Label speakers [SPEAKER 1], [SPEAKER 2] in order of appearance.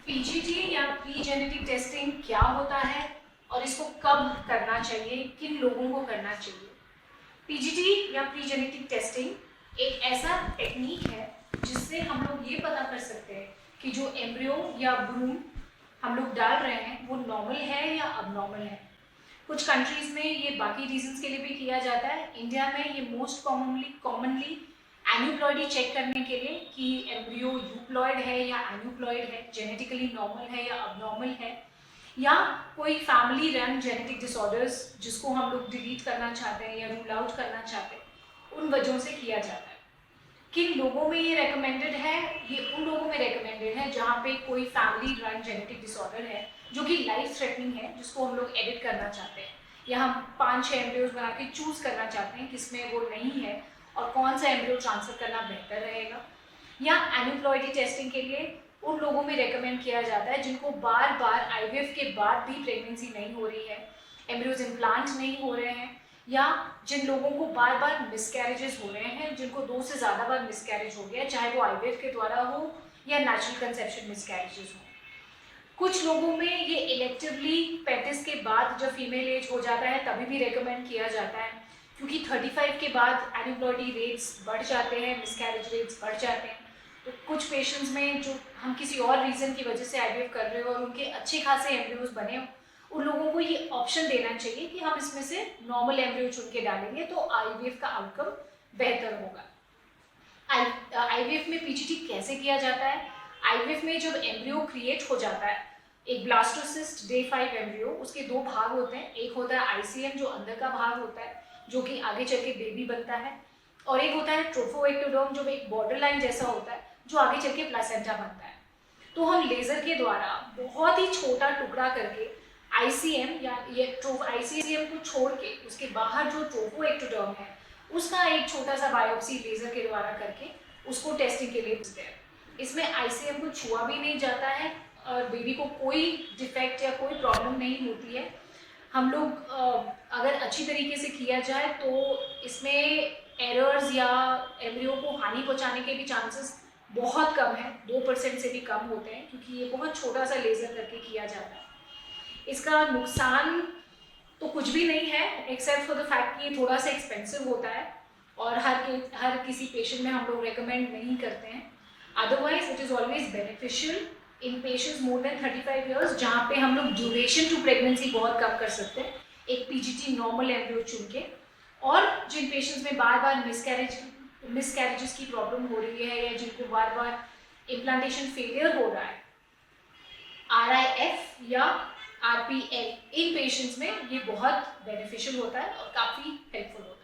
[SPEAKER 1] PGT या pre genetic testing क्या होता है और इसको कब करना चाहिए, किन लोगों को करना चाहिए। पीजीटी या प्री जेनेटिक टेस्टिंग एक ऐसा टेक्निक है जिससे हम लोग ये पता कर सकते हैं कि जो एम्ब्रियो या भ्रूण हम लोग डाल रहे हैं वो नॉर्मल है या अबनॉर्मल है। कुछ कंट्रीज में ये बाकी रीजंस के लिए भी किया जाता है। इंडिया में ये मोस्ट कॉमनली एन्यूप्लॉइडी चेक करने के लिए कि एम्ब्रियो यूप्लॉइड है या एन्यूप्लॉइड है, जेनेटिकली नॉर्मल है या अबनॉर्मल है, या कोई फैमिली रन जेनेटिक डिसऑर्डर्स जिसको हम लोग डिलीट करना चाहते हैं या रूल आउट करना चाहते हैं, उन वजहों से किया जाता है। किन लोगों में ये रेकमेंडेड है? ये उन लोगों में रेकमेंडेड है जहाँ पे कोई फैमिली रन जेनेटिक डिसऑर्डर है जो कि लाइफ थ्रेटनिंग है, जिसको हम लोग एडिट करना चाहते हैं, या हम 5-6 एम्ब्रियोज बना के चूज करना चाहते हैं किसमें वो नहीं है और कौन सा एम्ब्रियो ट्रांसफर करना बेहतर रहेगा। या एन्यूप्लॉइडी टेस्टिंग के लिए उन लोगों में रेकमेंड किया जाता है जिनको बार बार आईवीएफ के बाद भी प्रेगनेंसी नहीं हो रही है, एम्ब्रियोज इम्प्लांट नहीं हो रहे हैं, या जिन लोगों को बार बार मिसकैरेजेस हो रहे हैं, जिनको 2 से ज़्यादा बार मिसकैरेज हो गया, चाहे वो आईवीएफ के द्वारा हो या नेचुरल कंसेप्शन मिसकैरेजेस हो। कुछ लोगों में ये इलेक्टिवली 35 के बाद जब फीमेल एज हो जाता है तभी भी रेकमेंड किया जाता है, क्योंकि 35 के बाद एन्यूप्लॉइडी रेट्स बढ़ जाते हैं, मिसकैरेज रेट्स बढ़ जाते हैं। तो कुछ पेशेंट्स में जो हम किसी और रीज़न की वजह से आईवीएफ कर रहे हो और उनके अच्छे खासे एम्ब्रियोज बने हो, उन लोगों को ये ऑप्शन देना चाहिए कि हम इसमें से नॉर्मल एम्ब्रियो चुन के डालेंगे तो आईवीएफ का आउटकम बेहतर होगा। आईवीएफ में पीजीटी कैसे किया जाता है? आईवीएफ में जब एम्ब्रियो क्रिएट हो जाता है, एक ब्लास्टोसिस्ट डे 5 एम्ब्रियो, उसके 2 भाग होते हैं। एक होता है आईसीएम जो अंदर का भाग होता है, जो कि आगे चल के बेबी बनता है, और एक होता है ट्रोफोएक्टोडर्म जो एक बॉर्डर लाइन जैसा होता है, जो आगे चल के प्लासेंटा बनता है। तो हम लेजर के द्वारा बहुत ही छोटा टुकड़ा करके आईसीएम या ये आईसीएम को छोड़ के उसके बाहर जो ट्रोफोएक्टोडर्म है उसका एक छोटा सा बायोप्सी लेजर के द्वारा करके उसको टेस्टिंग के लिए भेजते हैं। इसमें आईसीएम को छुआ भी नहीं जाता है और बेबी को कोई डिफेक्ट या कोई प्रॉब्लम नहीं होती है। हम लोग अगर अच्छी तरीके से किया जाए तो इसमें एरर्स या एम्ब्रियो को हानि पहुंचाने के भी चांसेस बहुत कम है, 2% से भी कम होते हैं, क्योंकि ये बहुत छोटा सा लेजर करके किया जाता है। इसका नुकसान तो कुछ भी नहीं है एक्सेप्ट फॉर द फैक्ट कि ये थोड़ा सा एक्सपेंसिव होता है और हर किसी पेशेंट में हम लोग रेकमेंड नहीं करते हैं। Otherwise it is always beneficial in patients more than 35 years, जहाँ पे हम लोग ड्यूरेशन टू प्रेगनेंसी बहुत कम कर सकते हैं एक पीजीटी नॉर्मल एम्ब्रियो चुन के। और जिन पेशेंट्स में बार बार मिसकैरेजेस की प्रॉब्लम हो रही है या जिनको बार बार इम्प्लांटेशन फेलियर हो रहा है, आरआईएफ या आरपीएल, इन पेशेंट्स में ये बहुत बेनिफिशियल होता है और काफ़ी हेल्पफुल होता है।